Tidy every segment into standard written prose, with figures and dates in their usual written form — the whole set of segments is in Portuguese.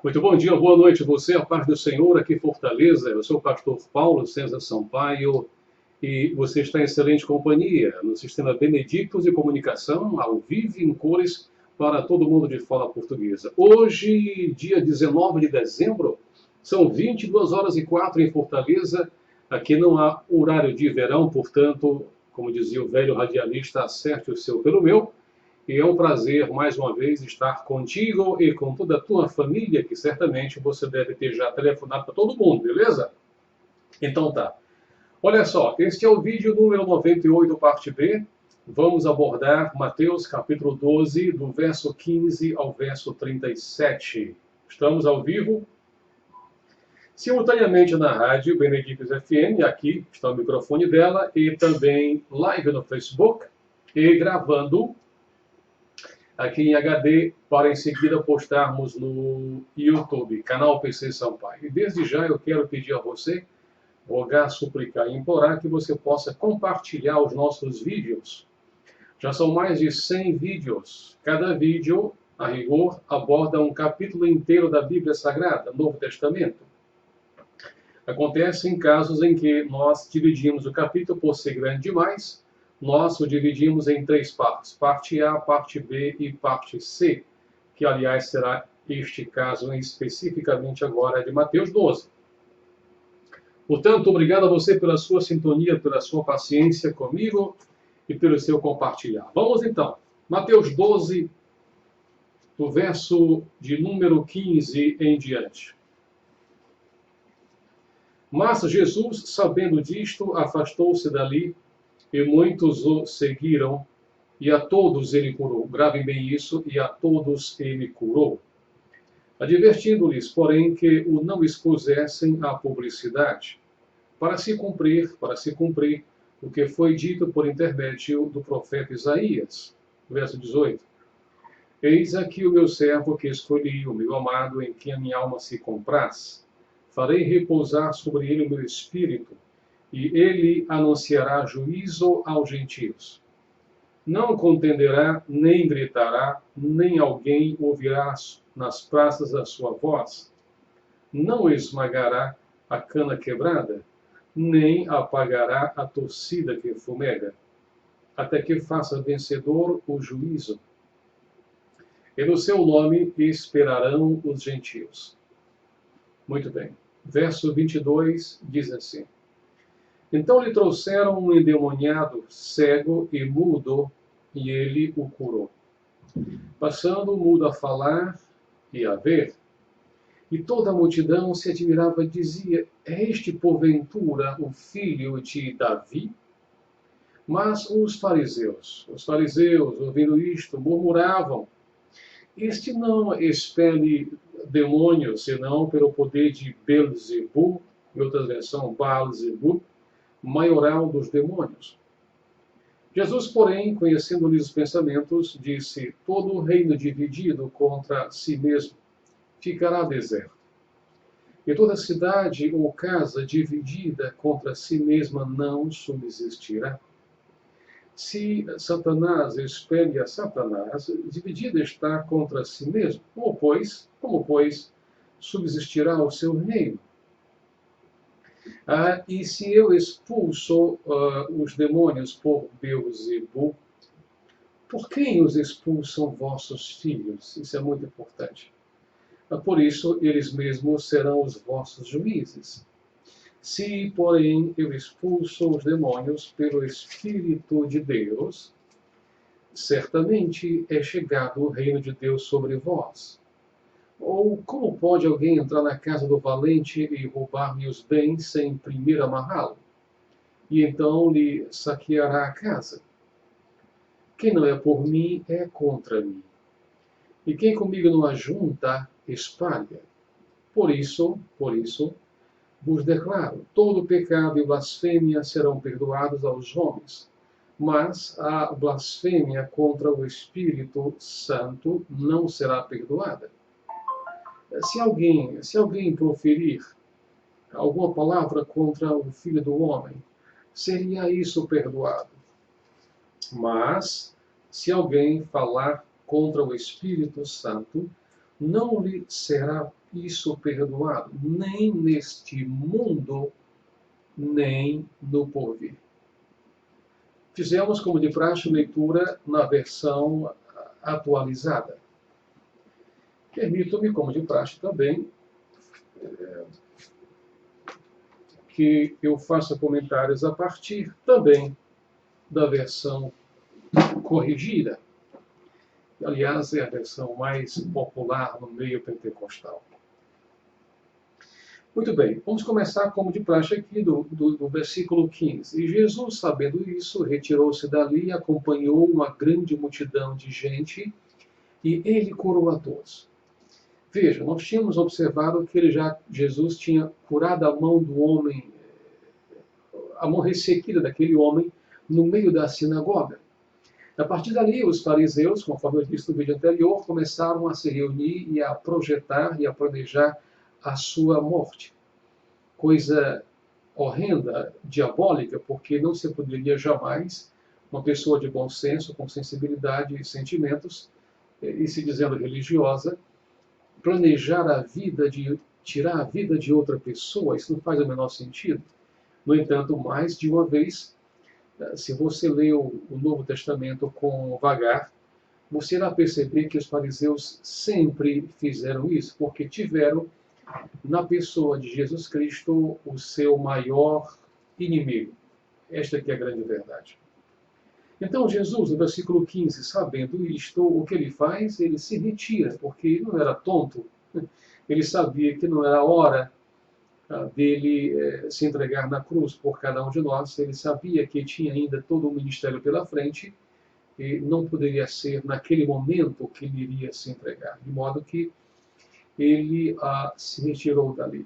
Muito bom dia, boa noite a você, a paz do Senhor, aqui em Fortaleza. Eu sou o pastor Paulo César Sampaio e você está em excelente companhia no sistema Benedictus de Comunicação, ao vivo em cores, para todo mundo de fala portuguesa. Hoje, dia 19 de dezembro, são 22h04 em Fortaleza. Aqui não há horário de verão, portanto, como dizia o velho radialista, acerte o seu pelo meu. E é um prazer, mais uma vez, estar contigo e com toda a tua família, que certamente você deve ter já telefonado para todo mundo, beleza? Então tá. Olha só, este é o vídeo número 98, parte B. Vamos abordar Mateus capítulo 12, do verso 15 ao verso 37. Estamos ao vivo, simultaneamente na rádio Benedictus FM, aqui está o microfone dela, e também live no Facebook, e gravando aqui em HD, para em seguida postarmos no YouTube, canal PC Sampaio. E desde já eu quero pedir a você, rogar, suplicar e implorar que você possa compartilhar os nossos vídeos. Já são mais de 100 vídeos. Cada vídeo, a rigor, aborda um capítulo inteiro da Bíblia Sagrada, Novo Testamento. Acontece em casos em que nós dividimos o capítulo por ser grande demais. Nós o dividimos em 3 partes, parte A, parte B e parte C, que aliás será este caso especificamente agora de Mateus 12. Portanto, obrigado a você pela sua sintonia, pela sua paciência comigo e pelo seu compartilhar. Vamos então, Mateus 12, do verso de número 15 em diante. Mas Jesus, sabendo disto, afastou-se dali, e muitos o seguiram, e a todos ele curou. Gravem bem isso, e a todos ele curou. Advertindo-lhes, porém, que o não expusessem à publicidade, para se cumprir o que foi dito por intermédio do profeta Isaías. Verso 18. Eis aqui o meu servo que escolhi, o meu amado, em quem a minha alma se compraz. Farei repousar sobre ele o meu espírito, e ele anunciará juízo aos gentios. Não contenderá, nem gritará, nem alguém ouvirá nas praças a sua voz. Não esmagará a cana quebrada, nem apagará a torcida que fumega, até que faça vencedor o juízo. E no seu nome esperarão os gentios. Muito bem. Verso 22 diz assim. Então lhe trouxeram um endemoniado, cego e mudo, e ele o curou. Passando o mudo a falar e a ver, e toda a multidão se admirava e dizia, é este porventura o filho de Davi? Mas os fariseus, ouvindo isto, murmuravam, este não expele demônios, senão pelo poder de Belzebu, em outra versão, Baal-Zebu, maioral dos demônios. Jesus, porém, conhecendo-lhes os pensamentos, disse, todo reino dividido contra si mesmo ficará deserto. E toda cidade ou casa dividida contra si mesma não subsistirá. Se Satanás expele a Satanás, dividida está contra si mesmo. Como, pois, subsistirá o seu reino? E se eu expulso os demônios por Beelzebu, por quem os expulsam vossos filhos? Isso é muito importante. Por isso, eles mesmos serão os vossos juízes. Se, porém, eu expulso os demônios pelo Espírito de Deus, certamente é chegado o reino de Deus sobre vós. Ou como pode alguém entrar na casa do valente e roubar-lhe os bens sem primeiro amarrá-lo? E então lhe saqueará a casa. Quem não é por mim é contra mim. E quem comigo não ajunta, espalha. Por isso, vos declaro, todo pecado e blasfêmia serão perdoados aos homens, mas a blasfêmia contra o Espírito Santo não será perdoada. Se alguém proferir alguma palavra contra o Filho do Homem, seria isso perdoado. Mas, se alguém falar contra o Espírito Santo, não lhe será isso perdoado, nem neste mundo, nem no porvir. Fizemos, como de praxe, leitura na versão atualizada. Permito-me, como de praxe também, que eu faça comentários a partir também da versão corrigida. Aliás, é a versão mais popular no meio pentecostal. Muito bem, vamos começar como de praxe aqui do versículo 15. E Jesus, sabendo isso, retirou-se dali e acompanhou uma grande multidão de gente, e ele curou a todos. Veja, nós tínhamos observado que Jesus tinha curado a mão do homem, a mão ressequida daquele homem, no meio da sinagoga. A partir dali, os fariseus, conforme eu disse no vídeo anterior, começaram a se reunir e a projetar e a planejar a sua morte. Coisa horrenda, diabólica, porque não se poderia jamais uma pessoa de bom senso, com sensibilidade e sentimentos, e se dizendo religiosa, planejar a vida tirar a vida de outra pessoa. Isso não faz o menor sentido. No entanto, mais de uma vez, se você lê o Novo Testamento com vagar, você irá perceber que os fariseus sempre fizeram isso, porque tiveram na pessoa de Jesus Cristo o seu maior inimigo. Esta aqui é a grande verdade. Então Jesus, no versículo 15, sabendo isto, o que ele faz? Ele se retira, porque ele não era tonto. Ele sabia que não era a hora dele se entregar na cruz por cada um de nós. Ele sabia que tinha ainda todo o ministério pela frente e não poderia ser naquele momento que ele iria se entregar. De modo que ele se retirou dali.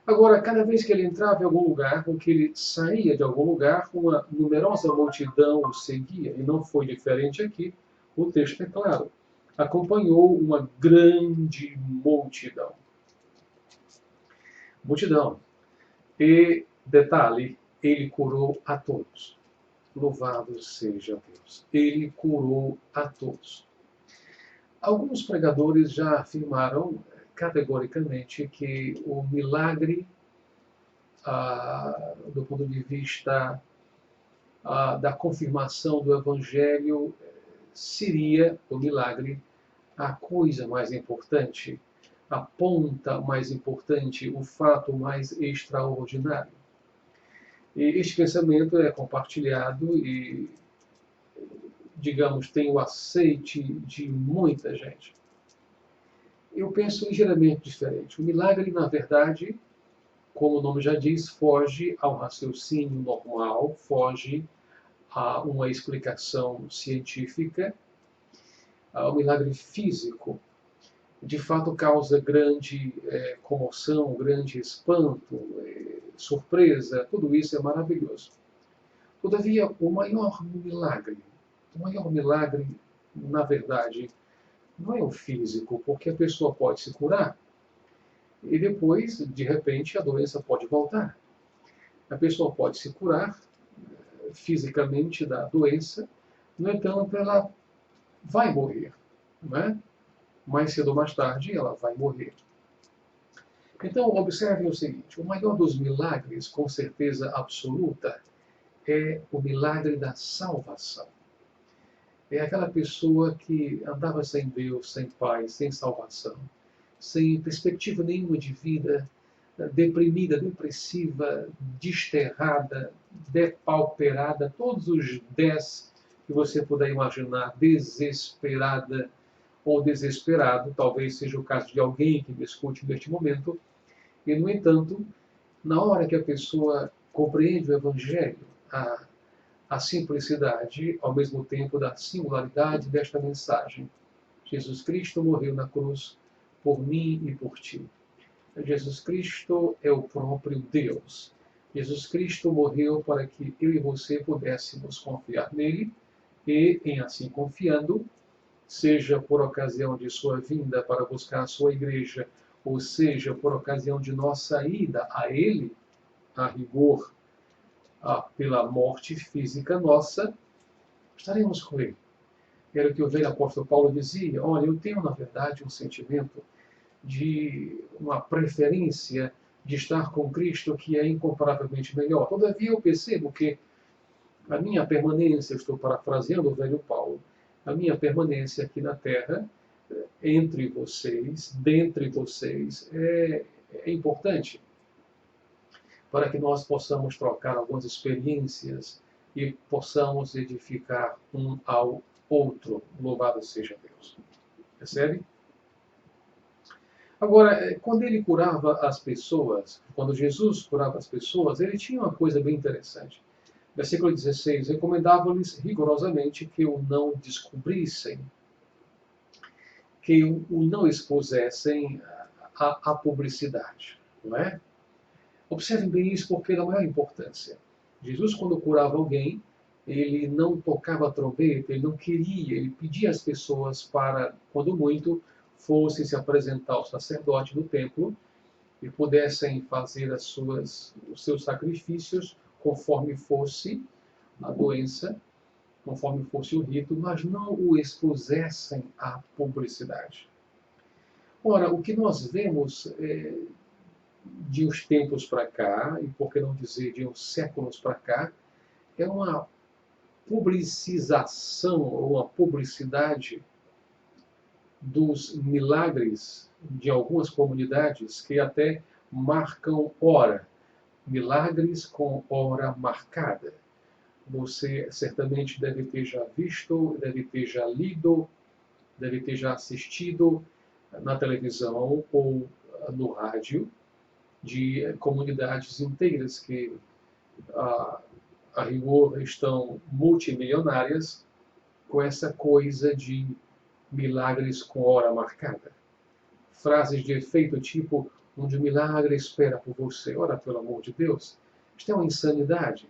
Agora, cada vez que ele entrava em algum lugar, ou que ele saía de algum lugar, uma numerosa multidão o seguia, e não foi diferente aqui. O texto é claro. Acompanhou uma grande multidão. Multidão. E, detalhe, ele curou a todos. Louvado seja Deus. Ele curou a todos. Alguns pregadores já afirmaram categoricamente que o milagre, do ponto de vista da confirmação do Evangelho, seria o milagre a coisa mais importante, a ponta mais importante, o fato mais extraordinário. E este pensamento é compartilhado e, digamos, tem o aceite de muita gente. Eu penso ligeiramente diferente. O milagre, na verdade, como o nome já diz, foge ao raciocínio normal, foge a uma explicação científica. O milagre físico, de fato, causa grande comoção, grande espanto, surpresa, tudo isso é maravilhoso. Todavia, o maior milagre, na verdade, não é o físico, porque a pessoa pode se curar e depois, de repente, a doença pode voltar. A pessoa pode se curar fisicamente da doença, no entanto, ela vai morrer, não é? Mais cedo ou mais tarde, ela vai morrer. Então, observem o seguinte: o maior dos milagres, com certeza absoluta, é o milagre da salvação. É aquela pessoa que andava sem Deus, sem paz, sem salvação, sem perspectiva nenhuma de vida, deprimida, depressiva, desterrada, depauperada, todos os 10 que você puder imaginar, desesperada ou desesperado, talvez seja o caso de alguém que me escute neste momento, e, no entanto, na hora que a pessoa compreende o Evangelho, a simplicidade, ao mesmo tempo, da singularidade desta mensagem. Jesus Cristo morreu na cruz por mim e por ti. Jesus Cristo é o próprio Deus. Jesus Cristo morreu para que eu e você pudéssemos confiar nele e, em assim confiando, seja por ocasião de sua vinda para buscar a sua igreja, ou seja, por ocasião de nossa ida a ele, a rigor, pela morte física nossa, estaremos com ele. Era o que o velho apóstolo Paulo dizia: olha, eu tenho, na verdade, um sentimento de uma preferência de estar com Cristo que é incomparavelmente melhor. Todavia, eu percebo que a minha permanência, estou parafraseando o velho Paulo, a minha permanência aqui na terra, entre vocês, dentre vocês, é importante para que nós possamos trocar algumas experiências e possamos edificar um ao outro. Louvado seja Deus. Percebe? Agora, quando ele curava as pessoas, quando Jesus curava as pessoas, ele tinha uma coisa bem interessante. Versículo 16, recomendava-lhes rigorosamente que o não descobrissem, que o não expusessem à publicidade, não é? Observem bem isso porque é da maior importância. Jesus, quando curava alguém, ele não tocava a trombeta, ele não queria, ele pedia às pessoas para, quando muito, fossem se apresentar ao sacerdote do templo e pudessem fazer os seus sacrifícios conforme fosse a doença, conforme fosse o rito, mas não o expusessem à publicidade. Ora, o que nós vemos de uns tempos para cá, e por que não dizer de uns séculos para cá, é uma publicização ou uma publicidade dos milagres de algumas comunidades que até marcam hora. Milagres com hora marcada. Você certamente deve ter já visto, deve ter já lido, deve ter já assistido na televisão ou no rádio de comunidades inteiras que, a rigor, estão multimilionárias com essa coisa de milagres com hora marcada. Frases de efeito tipo, onde o milagre espera por você. Ora, pelo amor de Deus, isto é uma insanidade.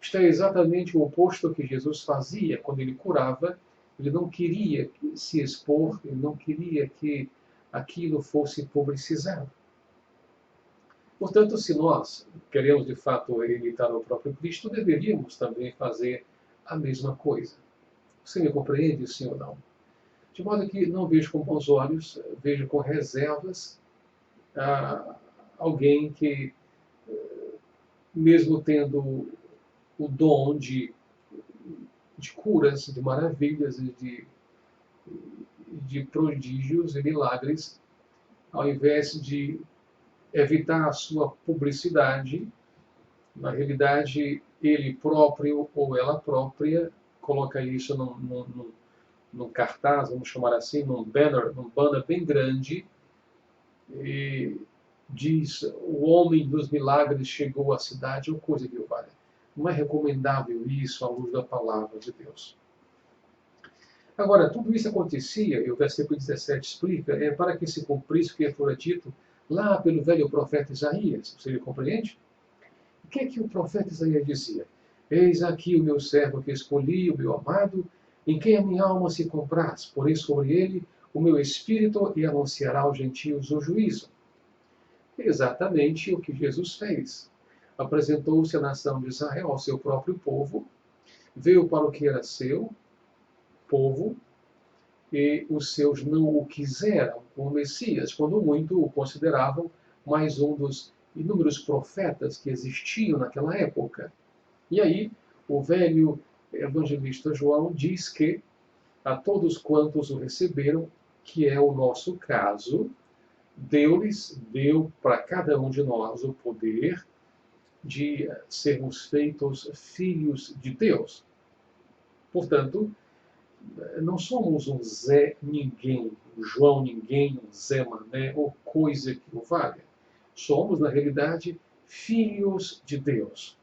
Isto é exatamente o oposto que Jesus fazia quando ele curava. Ele não queria se expor, ele não queria que aquilo fosse publicizado. Portanto, se nós queremos de fato imitar o próprio Cristo, deveríamos também fazer a mesma coisa. Você me compreende, sim ou não? De modo que não vejo com bons olhos, vejo com reservas alguém que, mesmo tendo o dom de curas, de maravilhas e de prodígios e milagres, ao invés de evitar a sua publicidade, na realidade, ele próprio ou ela própria coloca isso num cartaz, vamos chamar assim, num banner bem grande, e diz, o homem dos milagres chegou à cidade, ou coisa que o valha. Não é recomendável isso à luz da palavra de Deus. Agora, tudo isso acontecia, e o versículo 17 explica, para que se cumprisse o que fora dito lá pelo velho profeta Isaías. Você compreende? O que é que o profeta Isaías dizia? Eis aqui o meu servo que escolhi, o meu amado, em quem a minha alma se compraz. Porém sobre ele o meu espírito e anunciará aos gentios o juízo. Exatamente o que Jesus fez. Apresentou-se à nação de Israel, ao seu próprio povo, veio para o que era seu povo, e os seus não o quiseram como Messias, quando muito o consideravam mais um dos inúmeros profetas que existiam naquela época. E aí, o velho evangelista João diz que a todos quantos o receberam, que é o nosso caso, deu para cada um de nós o poder de sermos feitos filhos de Deus. Portanto, não somos um Zé Ninguém, um João Ninguém, um Zé Mané, ou coisa que o valha. Somos, na realidade, filhos de Deus.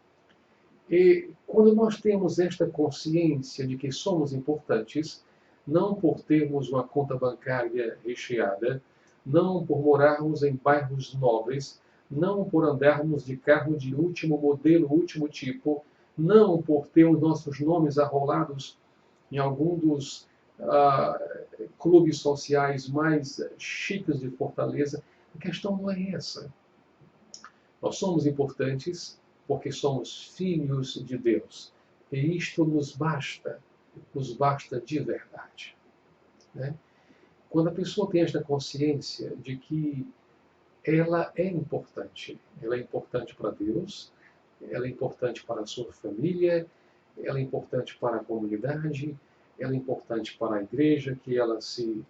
E quando nós temos esta consciência de que somos importantes, não por termos uma conta bancária recheada, não por morarmos em bairros nobres, não por andarmos de carro de último modelo, último tipo, não por termos nossos nomes arrolados em algum dos clubes sociais mais chiques de Fortaleza. A questão não é essa. Nós somos importantes porque somos filhos de Deus. E isto nos basta de verdade. Né? Quando a pessoa tem esta consciência de que ela é importante para Deus, ela é importante para a sua família, ela é importante para a comunidade, ela é importante para a igreja, que ela se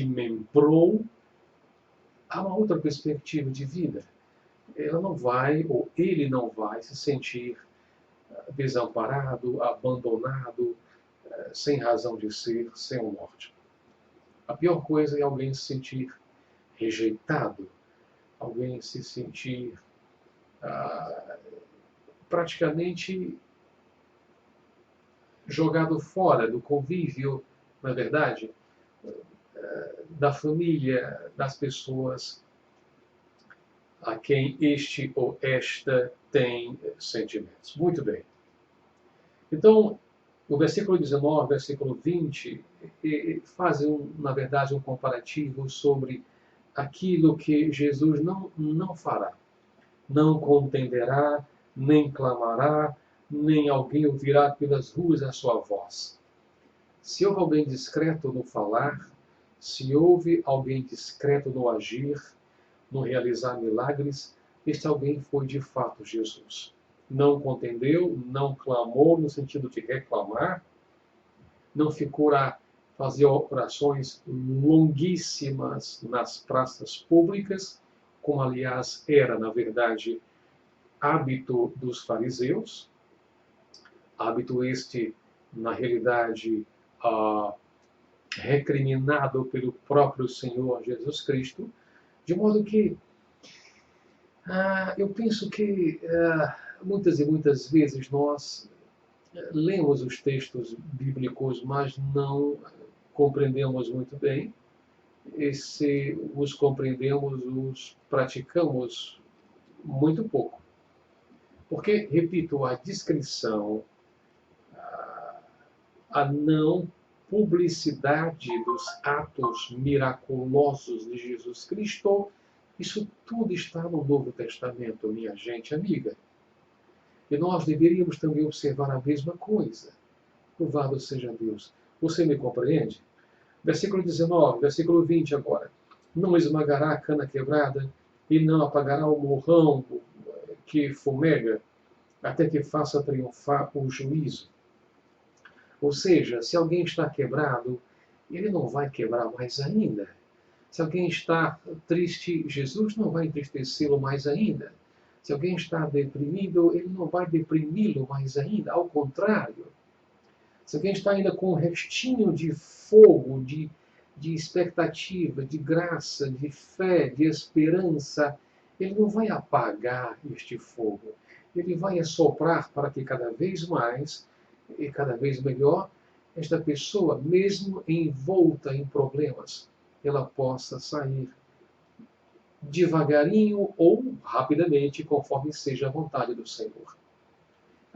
membrou, há uma outra perspectiva de vida. Ela não vai, ou ele não vai, se sentir desamparado, abandonado, sem razão de ser, sem um norte. A pior coisa é alguém se sentir rejeitado, alguém se sentir praticamente jogado fora do convívio, na verdade, da família, das pessoas a quem este ou esta tem sentimentos. Muito bem. Então, o versículo 19, versículo 20, fazem, na verdade, um comparativo sobre aquilo que Jesus não fará. Não contenderá, nem clamará, nem alguém ouvirá pelas ruas a sua voz. Se houve alguém discreto no falar, se houve alguém discreto no agir, no realizar milagres, este alguém foi de fato Jesus. Não contendeu, não clamou no sentido de reclamar, não ficou a fazer orações longuíssimas nas praças públicas, como aliás era, na verdade, hábito dos fariseus, hábito este, na realidade, recriminado pelo próprio Senhor Jesus Cristo, de modo que eu penso que muitas e muitas vezes nós lemos os textos bíblicos, mas não compreendemos muito bem, e se os compreendemos, os praticamos muito pouco. Porque, repito, a descrição, a não publicidade dos atos miraculosos de Jesus Cristo, isso tudo está no Novo Testamento, minha gente amiga. E nós deveríamos também observar a mesma coisa. Louvado seja Deus. Você me compreende? Versículo 19, versículo 20 agora. Não esmagará a cana quebrada e não apagará o morrão que fumega, até que faça triunfar o juízo. Ou seja, se alguém está quebrado, ele não vai quebrar mais ainda. Se alguém está triste, Jesus não vai entristecê-lo mais ainda. Se alguém está deprimido, ele não vai deprimi-lo mais ainda. Ao contrário. Se alguém está ainda com um restinho de fogo, de expectativa, de graça, de fé, de esperança, ele não vai apagar este fogo. Ele vai assoprar para que cada vez mais e cada vez melhor esta pessoa, mesmo envolta em problemas, ela possa sair devagarinho ou rapidamente, conforme seja a vontade do Senhor.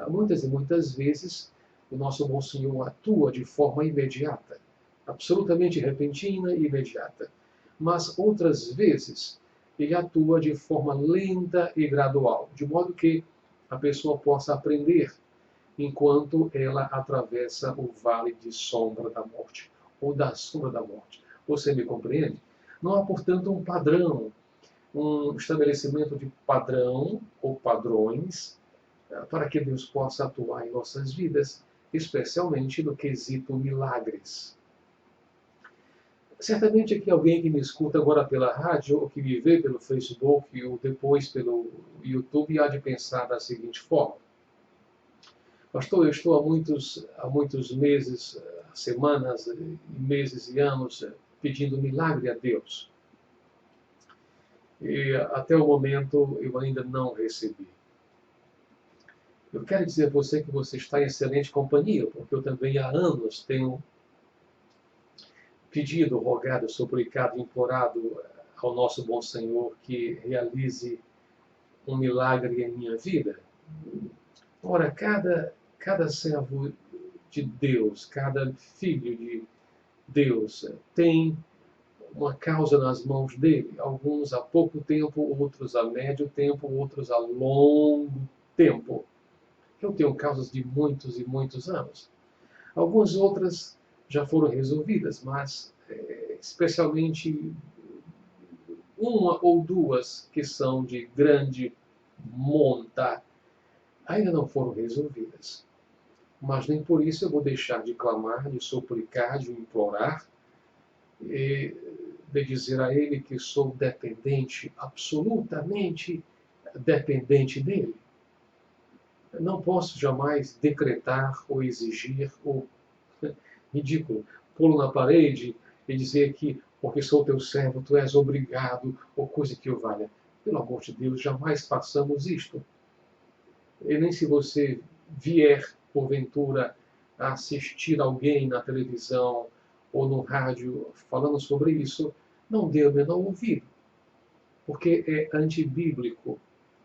Muitas e muitas vezes, o nosso bom Senhor atua de forma imediata, absolutamente repentina e imediata. Mas outras vezes, ele atua de forma lenta e gradual, de modo que a pessoa possa aprender enquanto ela atravessa o vale de sombra da morte, ou da sombra da morte. Você me compreende? Não há, portanto, um padrão, um estabelecimento de padrão ou padrões para que Deus possa atuar em nossas vidas, especialmente no quesito milagres. Certamente aqui alguém que me escuta agora pela rádio, ou que me vê pelo Facebook, ou depois pelo YouTube, há de pensar da seguinte forma. Pastor, eu estou há muitos meses, semanas, meses e anos pedindo milagre a Deus. E até o momento eu ainda não recebi. Eu quero dizer a você que você está em excelente companhia, porque eu também há anos tenho pedido, rogado, suplicado, implorado ao nosso bom Senhor que realize um milagre em minha vida. Ora, cada servo de Deus, cada filho de Deus tem uma causa nas mãos dele. Alguns há pouco tempo, outros há médio tempo, outros há longo tempo. Eu tenho causas de muitos e muitos anos. Algumas outras já foram resolvidas, mas especialmente uma ou duas que são de grande monta ainda não foram resolvidas. Mas nem por isso eu vou deixar de clamar, de suplicar, de implorar, e de dizer a Ele que sou dependente, absolutamente dependente dEle. Não posso jamais decretar ou exigir, ou, ridículo, pulo na parede e dizer que, porque sou teu servo, tu és obrigado, ou coisa que o valha. Pelo amor de Deus, jamais façamos isto. E nem se você vier, porventura, a assistir alguém na televisão ou no rádio falando sobre isso, não dê o menor ouvido, porque é antibíblico.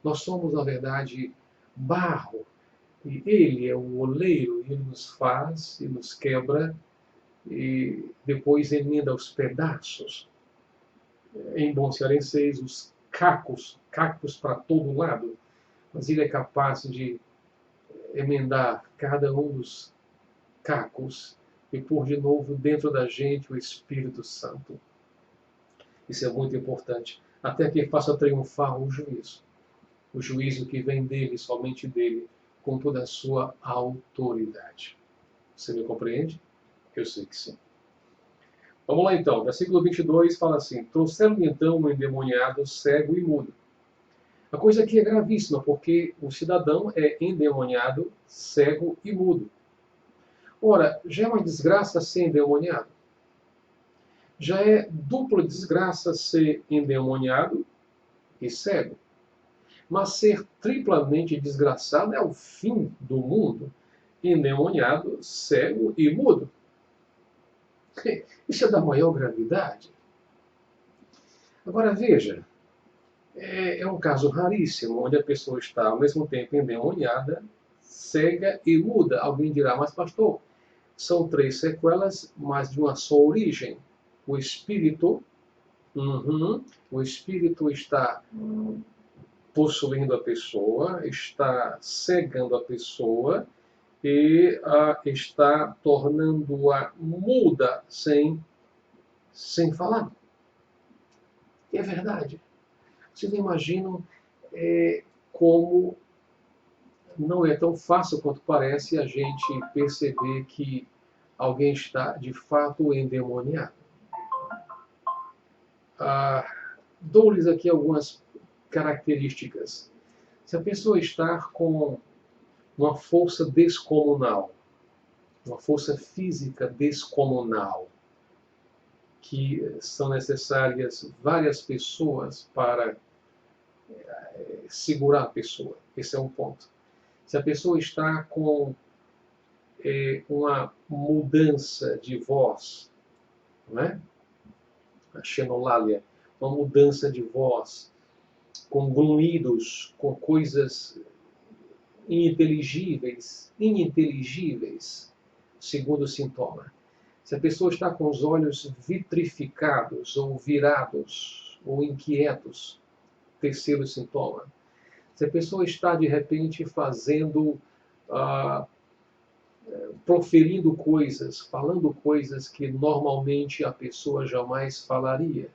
Nós somos, na verdade, barro, e ele é o oleiro, e ele nos faz e nos quebra, e depois emenda os pedaços. Em bom cearense, os cacos para todo lado, mas ele é capaz de emendar cada um dos cacos e pôr de novo dentro da gente o Espírito Santo. Isso é muito importante, até que faça triunfar o juízo que vem dele, somente dele, com toda a sua autoridade. Você me compreende? Eu sei que sim. Vamos lá então, versículo 22 fala assim: trouxeram-lhe então um endemoniado, cego e mudo. A coisa aqui é gravíssima, porque o cidadão é endemoniado, cego e mudo. Ora, já é uma desgraça ser endemoniado. Já é dupla desgraça ser endemoniado e cego. Mas ser triplamente desgraçado é o fim do mundo. Endemoniado, cego e mudo. Isso é da maior gravidade. Agora veja, é um caso raríssimo, onde a pessoa está ao mesmo tempo endemoniada, cega e muda. Alguém dirá, mas pastor, são 3 sequelas, mas de uma só origem. O espírito, o espírito está possuindo a pessoa, está cegando a pessoa e está tornando-a muda sem falar. E é verdade. Vocês não imaginam como não é tão fácil quanto parece a gente perceber que alguém está de fato endemoniado. Dou-lhes aqui algumas características. Se a pessoa está com uma força descomunal, uma força física descomunal, que são necessárias várias pessoas para segurar a pessoa. Esse é um ponto. Se a pessoa está com uma mudança de voz, não é? A xenolalia, uma mudança de voz, com grunhidos, com coisas ininteligíveis, segundo o sintoma. Se a pessoa está com os olhos vitrificados, ou virados, ou inquietos, terceiro sintoma. Se a pessoa está, de repente, proferindo coisas, falando coisas que normalmente a pessoa jamais falaria,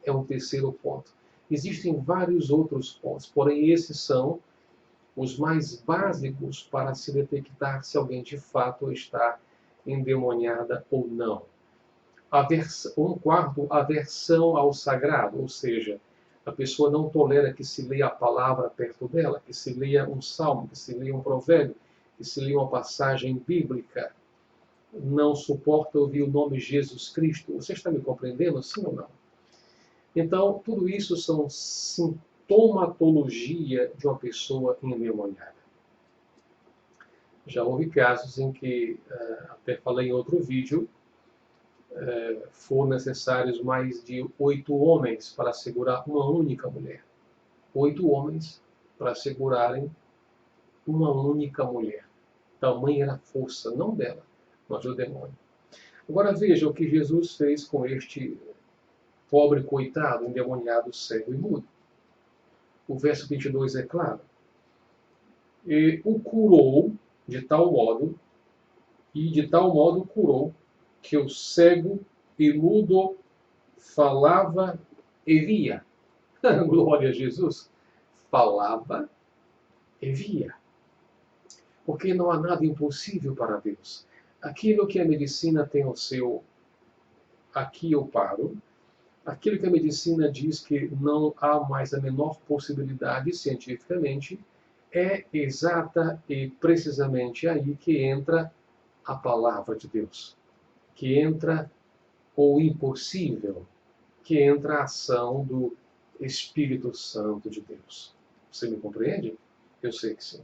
é um terceiro ponto. Existem vários outros pontos, porém esses são os mais básicos para se detectar se alguém de fato está endemoniada ou não. Um quarto, aversão ao sagrado, ou seja, a pessoa não tolera que se leia a palavra perto dela, que se leia um salmo, que se leia um provérbio, que se leia uma passagem bíblica. Não suporta ouvir o nome Jesus Cristo. Você está me compreendendo, sim ou não? Então, tudo isso são sintomatologia de uma pessoa endemoniada. Já houve casos em que, até falei em outro vídeo, foram necessários mais de 8 homens para segurar uma única mulher. 8 homens para segurarem uma única mulher. Tamanha era a força, não dela, mas do demônio. Agora veja o que Jesus fez com este pobre coitado, endemoniado, cego e mudo. O verso 22 é claro. E o curou de tal modo, e de tal modo curou, que o cego e mudo falava e via. Glória a Jesus. Falava e via. Porque não há nada impossível para Deus. Aquilo que a medicina tem o seu... Aqui eu paro. Aquilo que a medicina diz que não há mais a menor possibilidade cientificamente, é exata e precisamente aí que entra a palavra de Deus. Que entra o impossível, que entra a ação do Espírito Santo de Deus. Você me compreende? Eu sei que sim.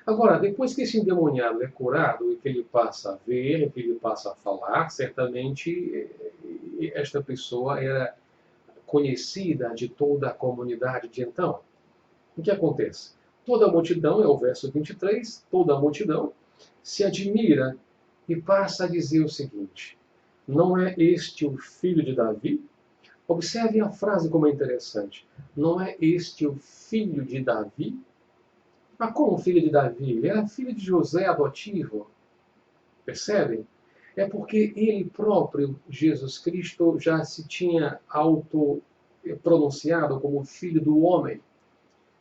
Agora, depois que esse endemoniado é curado e que ele passa a ver, que ele passa a falar, certamente esta pessoa era conhecida de toda a comunidade de então. O que acontece? Toda a multidão, é o verso 23, toda a multidão se admira e passa a dizer o seguinte: não é este o filho de Davi? Observem a frase como é interessante. Não é este o filho de Davi? Mas como filho de Davi? Ele era filho de José adotivo. Percebem? É porque ele próprio, Jesus Cristo, já se tinha pronunciado como filho do homem.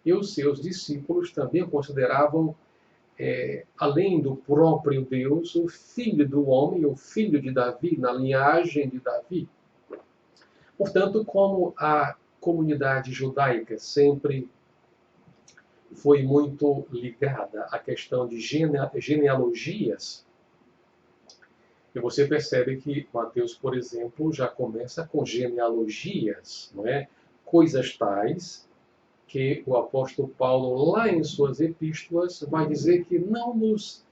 E os seus discípulos também o consideravam, além do próprio Deus, o filho do homem, o filho de Davi, na linhagem de Davi. Portanto, como a comunidade judaica sempre foi muito ligada à questão de genealogias, e você percebe que Mateus, por exemplo, já começa com genealogias, não é? Coisas tais que o apóstolo Paulo, lá em suas epístolas, vai dizer que não nos,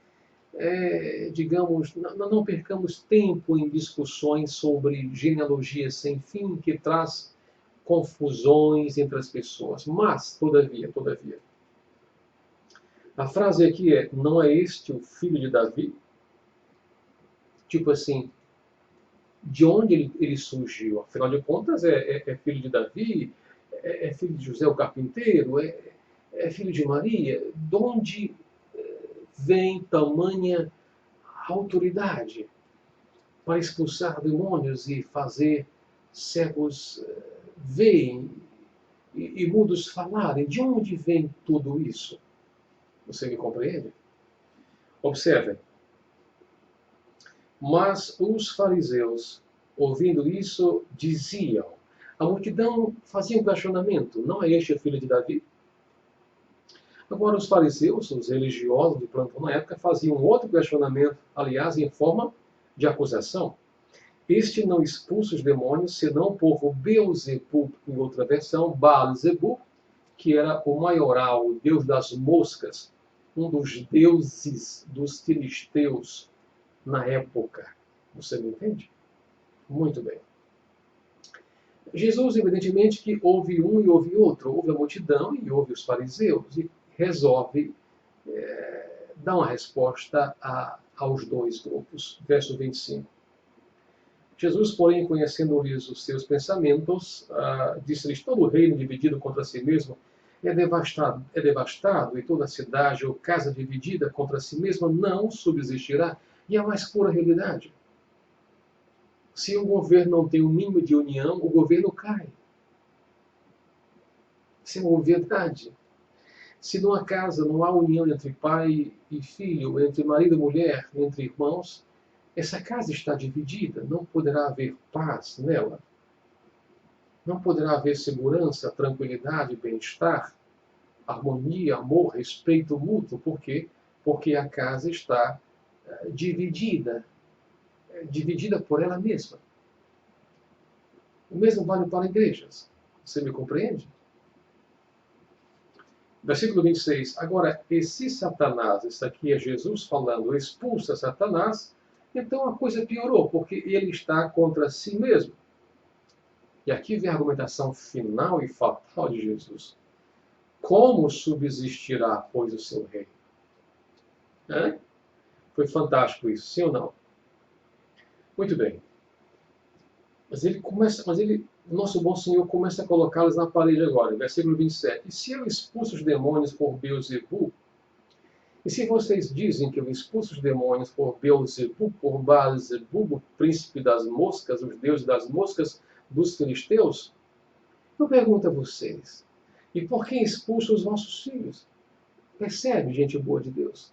não percamos tempo em discussões sobre genealogias sem fim, que traz confusões entre as pessoas. Mas, todavia, a frase aqui é: não é este o filho de Davi? Tipo assim, de onde ele surgiu? Afinal de contas, é filho de Davi, é filho de José o carpinteiro, é filho de Maria. De onde vem tamanha autoridade para expulsar demônios e fazer cegos verem e mudos falarem? De onde vem tudo isso? Você me compreende? Observem. Mas os fariseus, ouvindo isso, diziam... A multidão fazia um questionamento: não é este o filho de Davi? Agora os fariseus, os religiosos de plantão na época, faziam outro questionamento, aliás, em forma de acusação. Este não expulsa os demônios, senão por Beelzebub, em outra versão, Baal-zebub, que era o maioral, o deus das moscas, um dos deuses dos filisteus na época. Você me entende? Muito bem. Jesus, evidentemente, que ouve um e ouve outro. Ouve a multidão e ouve os fariseus. E resolve dar uma resposta aos dois grupos. Verso 25. Jesus, porém, conhecendo-lhes os seus pensamentos, disse-lhes: todo reino dividido contra si mesmo é devastado, e toda cidade ou casa dividida contra si mesma não subsistirá. E a mais pura realidade. Se o governo não tem um mínimo de união, o governo cai. Isso é uma verdade. Se numa casa não há união entre pai e filho, entre marido e mulher, entre irmãos, essa casa está dividida. Não poderá haver paz nela. Não poderá haver segurança, tranquilidade, bem-estar, harmonia, amor, respeito mútuo. Por quê? Porque a casa está dividida por ela mesma. O mesmo vale para igrejas. Você me compreende? Versículo 26. Agora, e se Satanás, isso aqui é Jesus falando, expulsa Satanás, então a coisa piorou, porque ele está contra si mesmo. E aqui vem a argumentação final e fatal de Jesus. Como subsistirá, pois, o seu reino? Foi fantástico isso, sim ou não? Muito bem. Mas o nosso bom Senhor começa a colocá-los na parede agora, versículo 27. E se eu expulso os demônios por Beelzebub, E se vocês dizem que eu expulso os demônios por Beelzebub, por Baal-zebub, o príncipe das moscas, os deuses das moscas dos filisteus, eu pergunto a vocês, e por que expulso os vossos filhos? Percebe, gente boa de Deus?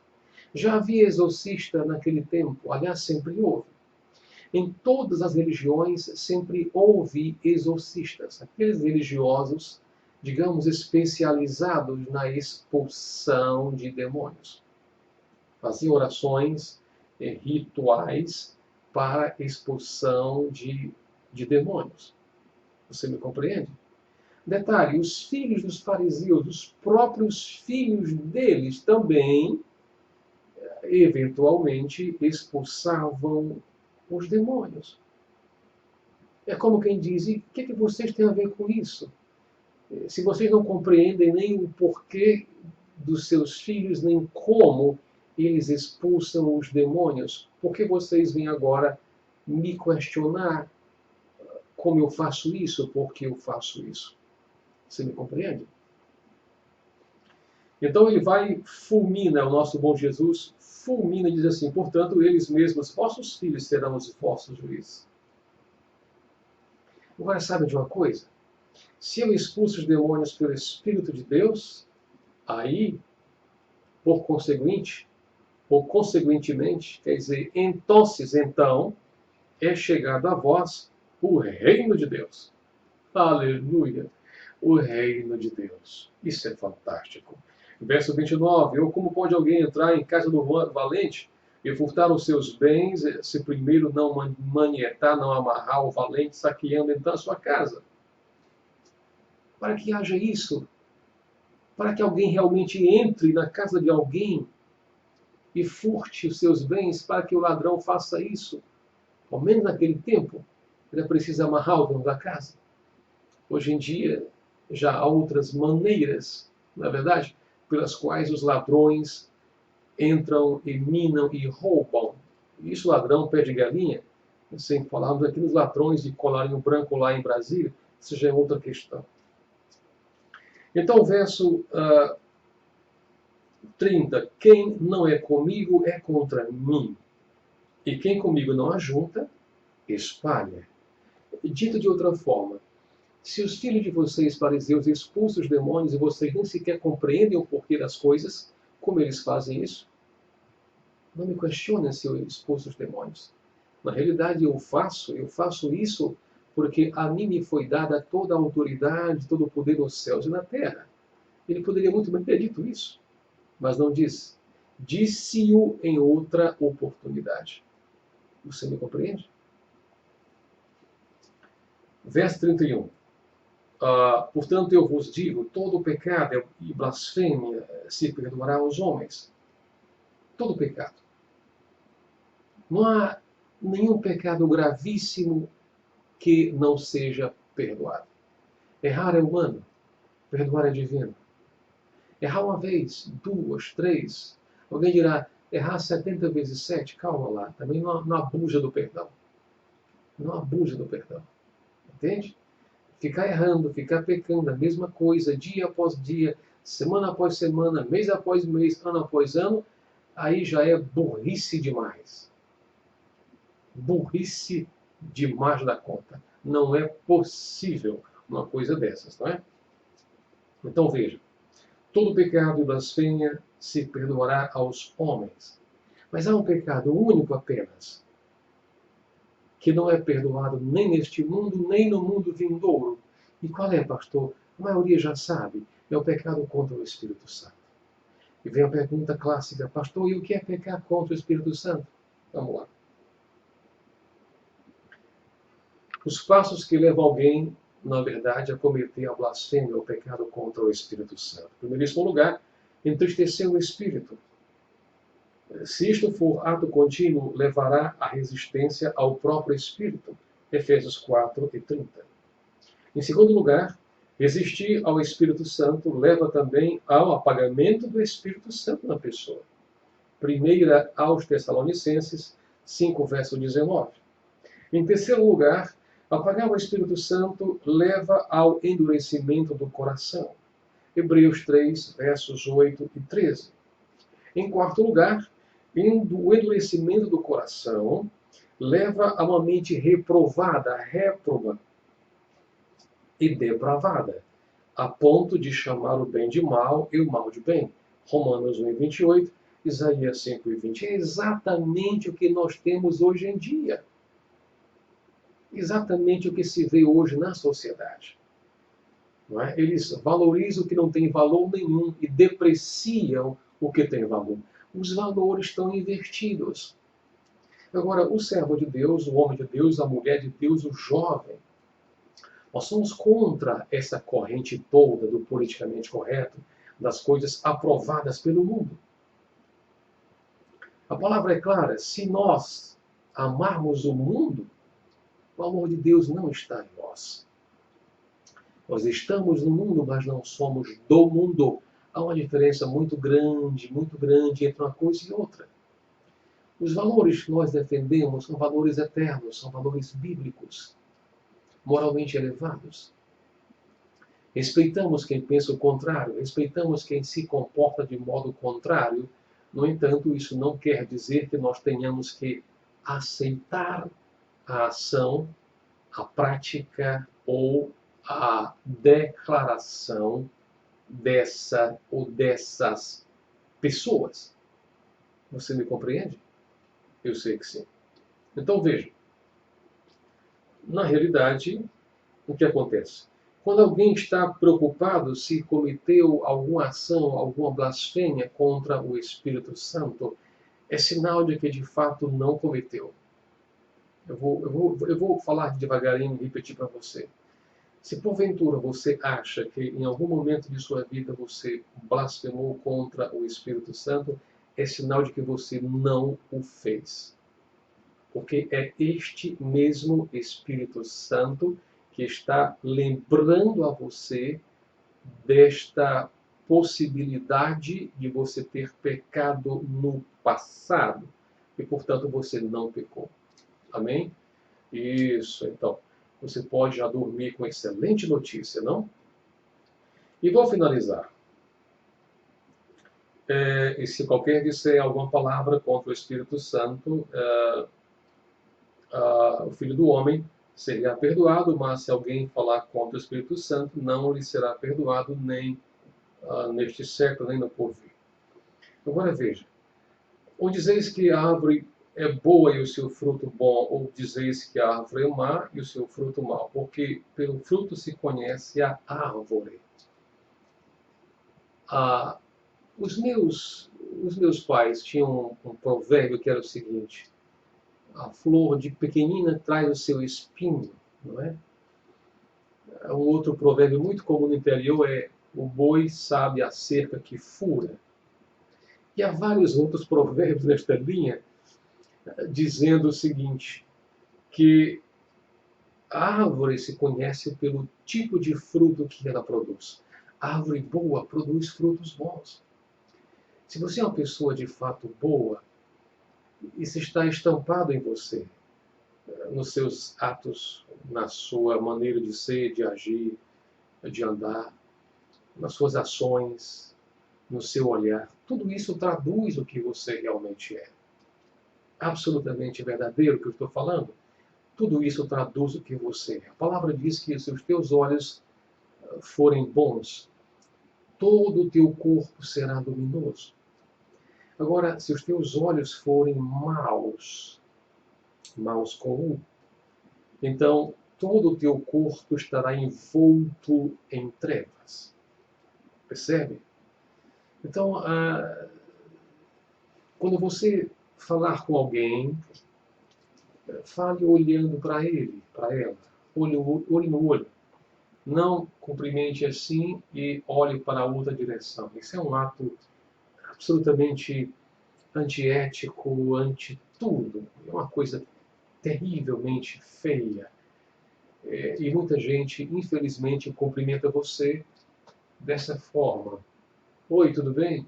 Já havia exorcista naquele tempo, aliás, sempre houve. Em todas as religiões sempre houve exorcistas, aqueles religiosos, digamos, especializados na expulsão de demônios. Faziam orações, rituais para expulsão de demônios. Você me compreende? Detalhe, os filhos dos fariseus, os próprios filhos deles também, eventualmente, expulsavam os demônios. É como quem diz, e o que vocês têm a ver com isso? Se vocês não compreendem nem o porquê dos seus filhos, nem como eles expulsam os demônios, por que vocês vêm agora me questionar como eu faço isso, por que eu faço isso? Você me compreende? Então ele vai, fulmina, o nosso bom Jesus, fulmina e diz assim, portanto, eles mesmos, vossos filhos, serão os vossos juízes. Agora, sabe de uma coisa? Se eu expulso os demônios pelo Espírito de Deus, aí, por conseguinte, ou conseguintemente, quer dizer, então, é chegado a vós o reino de Deus. Aleluia! O reino de Deus. Isso é fantástico. Verso 29. Ou como pode alguém entrar em casa do valente e furtar os seus bens, se primeiro não manietar, não amarrar o valente, saqueando então a sua casa? Para que haja isso, para que alguém realmente entre na casa de alguém e furte os seus bens, para que o ladrão faça isso, ao menos naquele tempo, ele precisa amarrar o dono da casa. Hoje em dia, já há outras maneiras, não é verdade, pelas quais os ladrões entram e minam e roubam. Isso, ladrão, pé de galinha, sem falarmos aqui nos ladrões de colarinho branco lá em Brasília, isso já é outra questão. Então, o verso 30. Quem não é comigo é contra mim. E quem comigo não ajunta, espalha. Dito de outra forma, se os filhos de vocês, fariseus, expulsam os demônios e vocês nem sequer compreendem o porquê das coisas, como eles fazem isso, não me questionem se eu expulso os demônios. Na realidade, eu faço isso porque a mim me foi dada toda a autoridade, todo o poder nos céus e na terra. Ele poderia muito bem ter dito isso, mas não disse. Disse-o em outra oportunidade. Você me compreende? Verso 31. Portanto, eu vos digo, todo pecado e blasfêmia se perdoará aos homens. Todo pecado. Não há nenhum pecado gravíssimo que não seja perdoado. Errar é humano, perdoar é divino. Errar uma vez, duas, três. Alguém dirá, errar 70 vezes 7, calma lá. Também não abusa do perdão. Não abusa do perdão. Entende? Ficar errando, ficar pecando, a mesma coisa, dia após dia, semana após semana, mês após mês, ano após ano, aí já é burrice demais. Burrice demais da conta. Não é possível uma coisa dessas, não é? Então veja, todo pecado e blasfêmia se perdoará aos homens. Mas há um pecado único apenas, que não é perdoado nem neste mundo, nem no mundo vindouro. E qual é, pastor? A maioria já sabe. É o pecado contra o Espírito Santo. E vem a pergunta clássica, pastor, e o que é pecar contra o Espírito Santo? Vamos lá. Os passos que levam alguém, na verdade, a cometer a blasfêmia, o pecado contra o Espírito Santo. Em primeiríssimo lugar, entristecer o Espírito. Se isto for ato contínuo, levará à resistência ao próprio Espírito. Efésios 4 e 30. Em segundo lugar, resistir ao Espírito Santo leva também ao apagamento do Espírito Santo na pessoa. Primeira aos Tessalonicenses 5, verso 19. Em terceiro lugar, apagar o Espírito Santo leva ao endurecimento do coração. Hebreus 3, versos 8 e 13. Em quarto lugar, o endurecimento do coração leva a uma mente reprovada, réproba e depravada, a ponto de chamar o bem de mal e o mal de bem. Romanos 1:28, Isaías 5:20. É exatamente o que nós temos hoje em dia. Exatamente o que se vê hoje na sociedade. Não é? Eles valorizam o que não tem valor nenhum e depreciam o que tem valor. Os valores estão invertidos. Agora, o servo de Deus, o homem de Deus, a mulher de Deus, o jovem, nós somos contra essa corrente toda do politicamente correto, das coisas aprovadas pelo mundo. A palavra é clara: se nós amarmos o mundo, o amor de Deus não está em nós. Nós estamos no mundo, mas não somos do mundo. Há uma diferença muito grande entre uma coisa e outra. Os valores que nós defendemos são valores eternos, são valores bíblicos, moralmente elevados. Respeitamos quem pensa o contrário, respeitamos quem se comporta de modo contrário. No entanto, isso não quer dizer que nós tenhamos que aceitar a ação, a prática ou a declaração dessa ou dessas pessoas. Você me compreende? Eu sei que sim. Então veja, na realidade, o que acontece? Quando alguém está preocupado se cometeu alguma ação, alguma blasfêmia contra o Espírito Santo, é sinal de que de fato não cometeu. Eu vou falar devagarinho e repetir para você. Se porventura você acha que em algum momento de sua vida você blasfemou contra o Espírito Santo, é sinal de que você não o fez. Porque é este mesmo Espírito Santo que está lembrando a você desta possibilidade de você ter pecado no passado. E, portanto, você não pecou. Amém? Isso, então. Você pode já dormir com excelente notícia, não? E vou finalizar. E se qualquer disser alguma palavra contra o Espírito Santo, o Filho do Homem seria perdoado, mas se alguém falar contra o Espírito Santo, não lhe será perdoado nem neste século, nem no porvir. Agora veja, ou dizeis que a árvore é boa e o seu fruto bom, ou dizeis que a árvore é má e o seu fruto mau, porque pelo fruto se conhece a árvore. Os meus pais tinham um provérbio que era o seguinte: a flor de pequenina traz o seu espinho, não é? Um outro provérbio muito comum no interior é: o boi sabe a cerca que fura. E há vários outros provérbios nesta linha dizendo o seguinte, que a árvore se conhece pelo tipo de fruto que ela produz. A árvore boa produz frutos bons. Se você é uma pessoa de fato boa, isso está estampado em você, nos seus atos, na sua maneira de ser, de agir, de andar, nas suas ações, no seu olhar. Tudo isso traduz o que você realmente é. Absolutamente verdadeiro o que eu estou falando. Tudo isso traduz o que você é. A palavra diz que se os teus olhos forem bons, todo o teu corpo será luminoso. Agora, se os teus olhos forem maus, maus com U, então todo o teu corpo estará envolto em trevas. Percebe? Então, quando você falar com alguém, fale olhando para ele, para ela, olho no olho. Não cumprimente assim e olhe para outra direção. Isso é um ato absolutamente antiético, anti-tudo. É uma coisa terrivelmente feia. E muita gente, infelizmente, cumprimenta você dessa forma. Oi, tudo bem?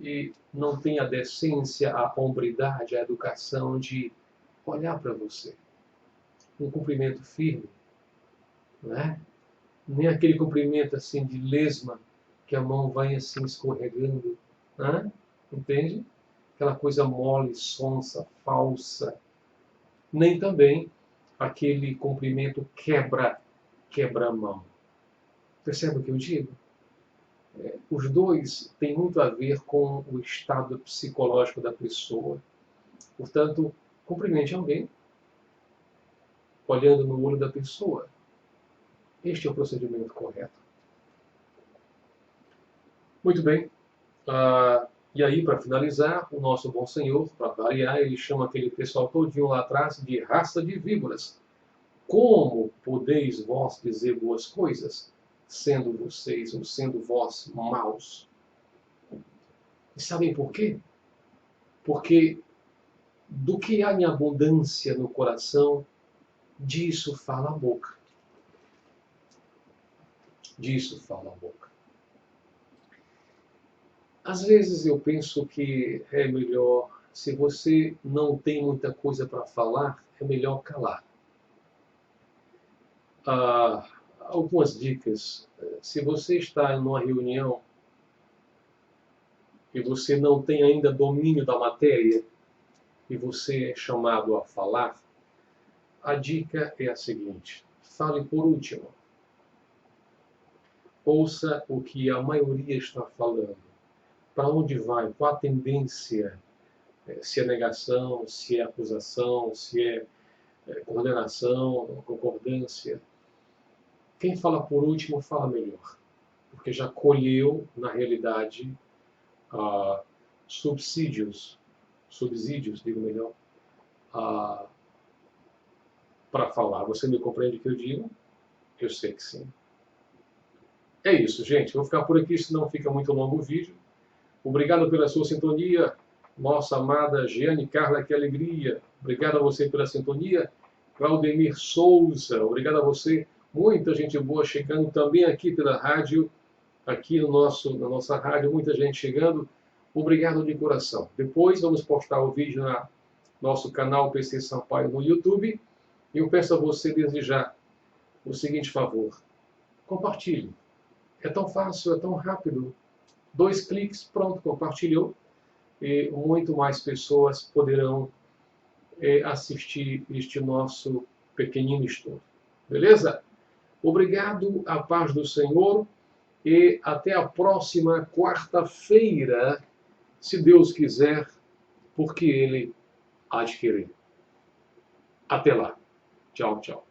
E não tem a decência, a hombridade, a educação de olhar para você. Um cumprimento firme, não é? Nem aquele cumprimento assim de lesma, que a mão vai assim escorregando. Né? entende? Aquela coisa mole, sonsa, falsa. Nem também aquele cumprimento quebra-mão. Percebe o que eu digo? Os dois têm muito a ver com o estado psicológico da pessoa. Portanto, cumprimente alguém olhando no olho da pessoa. Este é o procedimento correto. Muito bem. E aí, para finalizar, o nosso bom Senhor, para variar, ele chama aquele pessoal todinho lá atrás de raça de víboras. Como podeis vós dizer boas coisas, sendo vocês ou sendo vós maus? E sabem por quê? Porque do que há em abundância no coração, disso fala a boca. Disso fala a boca. Às vezes eu penso que é melhor, se você não tem muita coisa para falar, é melhor calar. Algumas dicas. Se você está em uma reunião e você não tem ainda domínio da matéria e você é chamado a falar, a dica é a seguinte: fale por último. Ouça o que a maioria está falando. Para onde vai? Qual a tendência? Se é negação, se é acusação, se é coordenação, concordância. Quem fala por último fala melhor, porque já colheu, na realidade, subsídios, digo melhor, para falar. Você me compreende o que eu digo? Eu sei que sim. É isso, gente. Vou ficar por aqui, senão fica muito longo o vídeo. Obrigado pela sua sintonia, nossa amada Giane Carla, que alegria. Obrigado a você pela sintonia. Claudemir Souza, obrigado a você. Muita gente boa chegando também aqui pela rádio, aqui na nossa rádio, muita gente chegando. Obrigado de coração. Depois vamos postar o vídeo no nosso canal PC Sampaio no YouTube. E eu peço a você desde já o seguinte favor: compartilhe. É tão fácil, é tão rápido. 2 cliques, pronto, compartilhou. E muito mais pessoas poderão assistir este nosso pequenino estudo. Beleza? Obrigado, a paz do Senhor, e até a próxima quarta-feira, se Deus quiser, porque Ele há de querer. Até lá. Tchau, tchau.